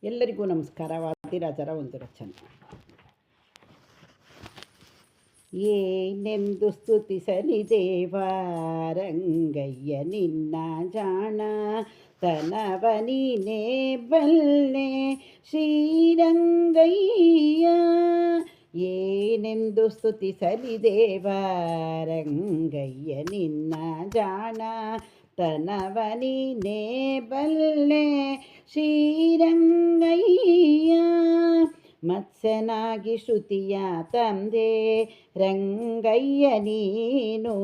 ಎಲ್ಲರಿಗೂ ನಮಸ್ಕಾರ. ವಾದಿರಾಜರ ಒಂದು ರಚನೆ. ಏನೆಂದು ಸ್ತುತಿಸಲಿ ದೇವ ರಂಗಯ್ಯ ನಿನ್ನ ಜಾಣ ತನವ ನೀನೇ ಬಲ್ಲೆ ಶ್ರೀರಂಗಯ್ಯ. ಏನೆಂದು ಸ್ತುತಿಸಲಿ ದೇವ ರಂಗಯ್ಯ ನಿನ್ನ ಜಾಣ ತನವ ನೀನೇ ಬಲ್ಲೆ ಶ್ರೀರಂಗಯ್ಯ. ಮತ್ಸ್ಯನಾಗಿ ಶ್ರುತಿಯ ತಂದೆ ರಂಗಯ್ಯ ನೀನು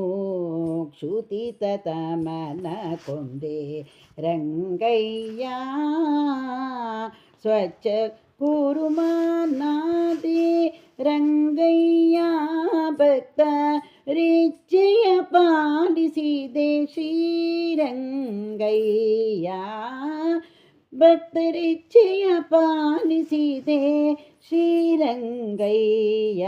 ಕ್ಷುತಿತ ತಮನ ಕೊಂದೆ ರಂಗಯ್ಯ. ಸ್ವಚ್ಛ ಕುರುಮಾನಾದಿ ರಂಗಯ್ಯ ಭಕ್ತ ರಿಚ್ಛೆಯ ಪಾಲಿಸಿದೆ ಶ್ರೀರಂಗಯ್ಯ. ಭಕ್ತರಿಚ್ಛೆಯ ಪಾಲಿಸಿದೆ ಶ್ರೀರಂಗಯ್ಯ.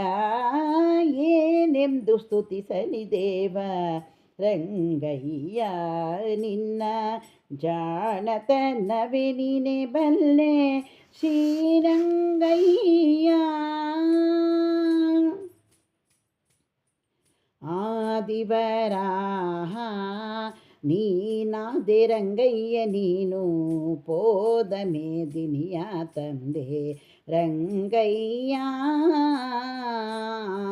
ಏನೆಂದು ಸ್ತುತಿಸಲಿ ದೇವ ರಂಗಯ್ಯ ನಿನ್ನ ಜಾಣತನವೇ ನೀನೆ ಬಲ್ಲೆ ಶ್ರೀರಂಗಯ್ಯ. ಆದಿವರಾಹ ನೀನಾದೆ ರಂಗಯ್ಯ ನೀನು ಪೋದ ಮೇದಿನಿಯ ತಂದೆ ರಂಗಯ್ಯ.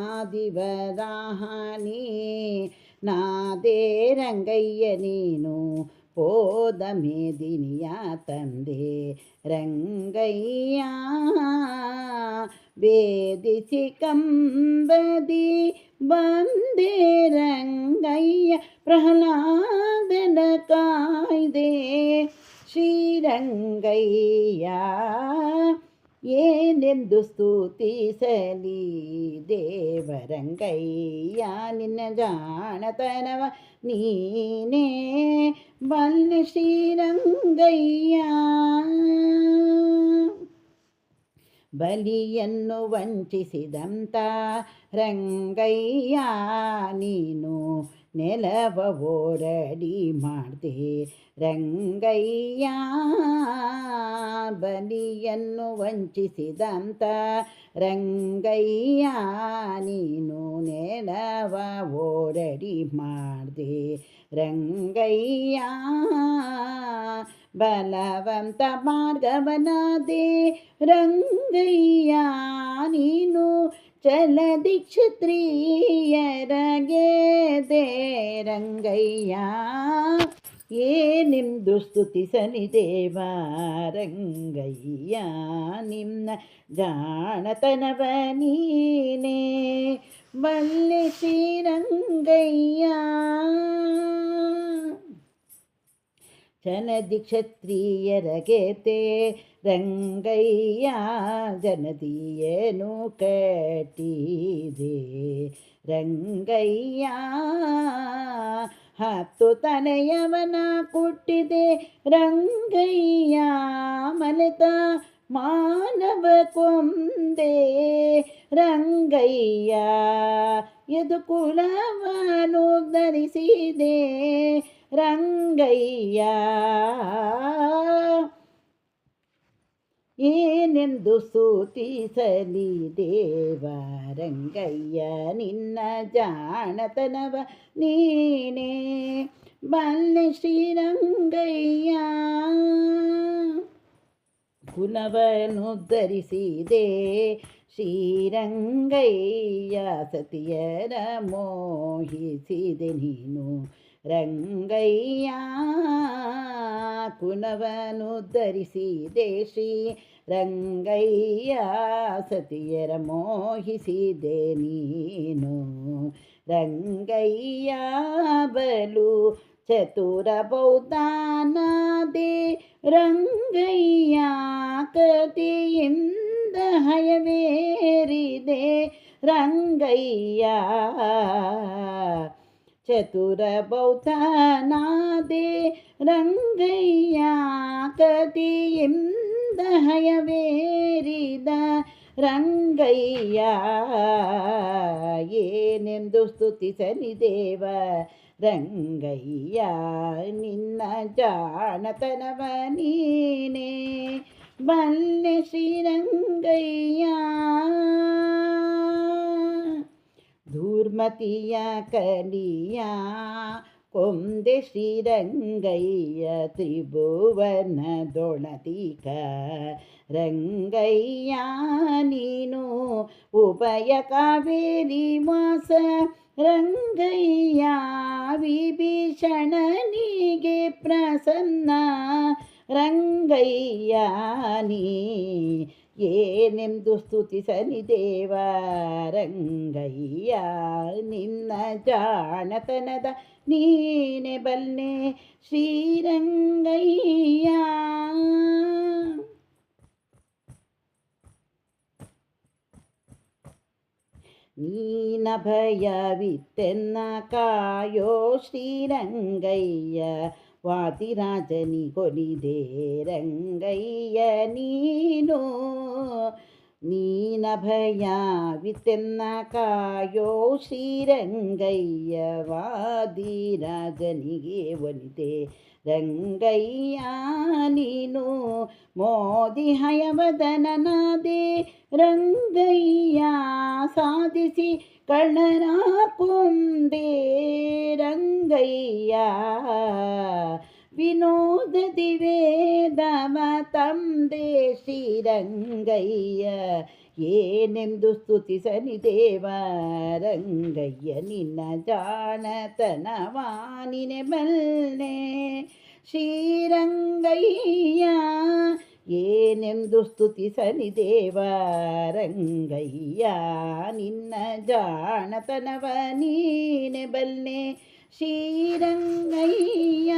ಆದಿವರಾಹ ನೀನಾದೆ ರಂಗಯ್ಯ ನೀನು ಪೋದ ಮೇದಿನಿಯ ತಂದೆ ರಂಗಯ್ಯ. ವೇದಿಸಿ ಕಂಬದಿ ಬಂದೆ ರಂಗಯ್ಯ ಪ್ರಹ್ಲಾದನ ಕಾಯ್ದೆ ಶ್ರೀರಂಗಯ್ಯ. ಏನೆಂದು ಸ್ತುತಿಸಲಿ ದೇವರಂಗಯ್ಯ ನಿನ್ನ ಜಾಣತನವ ನೀನೇ ಬಲ್ಲೆ ಶ್ರೀರಂಗಯ್ಯ. ಬಲಿಯನ್ನು ವಂಚಿಸಿದಂತ ರಂಗಯ್ಯ ನೀನು ನೆಲವ ಓರಡಿ ಮಾಡ್ದೆ ರಂಗಯ್ಯ. ಬಲಿಯನ್ನು ವಂಚಿಸಿದಂತ ರಂಗಯ್ಯ ನೀನು ನೆಲವ ಓರಡಿ ಮಾಡ್ದೆ ರಂಗಯ್ಯ. ಬಲವಂತ ಮಾರ್ಗವನಾದೆ ರಂಗಯ್ಯ ನೀನು ಚಲದಿ ಕ್ಷತ್ರಿಯರಗೆದೆ ರಂಗಯ್ಯ. ಏನೆಂದು ಸ್ತುತಿಸಲಿ ದೇವ ರಂಗಯ್ಯ ನಿನ್ನ ಜಾಣತನವ ನೀನೇ ಬಲ್ಲೆ ಶ್ರೀರಂಗಯ್ಯ. ಜನದಿ ಕ್ಷತ್ರಿಯರಗೆತೆ ರಂಗಯ್ಯ ಜನದಿಯೇನು ಕಟ್ಟಿದೆ ರಂಗಯ್ಯ. 10 ತನೆಯವನ ಕೊಟ್ಟಿದೆ ರಂಗಯ್ಯ ಮಲೆತ ಮಾನವ ಕೊಂದೆ ರಂಗಯ್ಯ. ಯದುಕುಲವನ್ನು ಧರಿಸಿದೆ ರಂಗಯ್ಯ. ಏನೆಂದು ಸ್ತುತಿಸಲಿ ದೇವ ರಂಗಯ್ಯ ನಿನ್ನ ಜಾಣತನವ ನೀನೇ ಬಲ್ಲೆ ಶ್ರೀರಂಗಯ್ಯ. ಕುಲವನ್ನು ಧರಿಸಿದೆ ಶ್ರೀರಂಗಯ್ಯ ಸತಿಯರ ಮೋಹಿಸಿದೆ ನೀನು ರಂಗಯ್ಯ. ಕುಲವನ್ನು ಧರಿಸಿದೆ ಶ್ರೀರಂಗಯ್ಯ ಸತಿಯರ ಮೋಹಿಸಿದೆ ನೀನು ರಂಗಯ್ಯ. ಬಲು ಚತುರ ಬೌದ್ಧನಾದೆ ರಂಗಯ್ಯ ಕತಿಯಿಂದ ಹಯವೇರಿದೆ ರಂಗಯ್ಯ. ಚತುರ ಬೌದ್ಧನಾದೆ ರಂಗಯ್ಯ ಕತಿಯಿಂದ ಹಯವೇರಿದ ರಂಗಯ್ಯ. ಏನೆಂದು ಸ್ತುತಿಸಲಿ ದೇವ ರಂಗಯ್ಯ ನಿನ್ನ ಜಾಣತನವ ನೀನೇ ಬಲ್ಲೆ ಶ್ರೀರಂಗಯ್ಯ. ಧೂರ್ಮತಿಯ ಕಲಿಯ ಕೊಂದೆ ಶ್ರೀರಂಗಯ್ಯ, ತ್ರಿಭುವನದೊಳದಿಕ ರಂಗಯ್ಯ ನೀನು. ಉಭಯ ಕಾವೇರಿ ವಾಸ ರಂಗಯ್ಯ, ವಿಭೀಷಣನಿಗೆ ಪ್ರಸನ್ನ ರಂಗಯ್ಯ ನೀ. ಏನೆಂದು ಸ್ತುತಿಸಲಿ ದೇವ ರಂಗಯ್ಯ, ನಿನ್ನ ಜಾಣತನದ ನೀನೆ ಬಲ್ಲೆ ಶ್ರೀರಂಗಯ್ಯ. ನೀನ ಭಯವಿತ್ತೆನ್ನ ಕಾಯೋ ಶ್ರೀರಂಗಯ್ಯ, ವಾದಿರಾಜನಿಗೊಲಿದೆ ರಂಗಯ್ಯ ನೀನು. ನೀನ ಭಯವಿತ್ತೆನ್ನ ಕಾಯೋ ಶ್ರೀರಂಗಯ್ಯ, ವಾದಿರಾಜನಿಗೆ ಒಲಿದೆ ರಂಗಯ್ಯ ನೀನು. ಮೋದಿ ಹಯವದನನಾದೆ ರಂಗಯ್ಯ, ಸಾಧಿಸಿ ಕಳ್ಳನ ಕೊಂದೆ ರಂಗಯ್ಯ. ವಿನೋದದಿ ವೇದವ ತಂದೆ ಶ್ರೀರಂಗಯ್ಯ, ಏನೆಂದು ಸ್ತುತಿಸಲಿ ದೇವ ರಂಗಯ್ಯ, ನಿನ್ನ ಜಾಣತನವ ನೀನೆ ಬಲ್ಲೆ ಶ್ರೀರಂಗಯ್ಯ. ಏನೆಂದು ಸ್ತುತಿಸಲಿ ದೇವ ರಂಗಯ್ಯ, ನಿನ್ನ ಜಾಣತನವ ನೀನೆ ಬಲ್ಲೆ ಶ್ರೀರಂಗಯ್ಯ.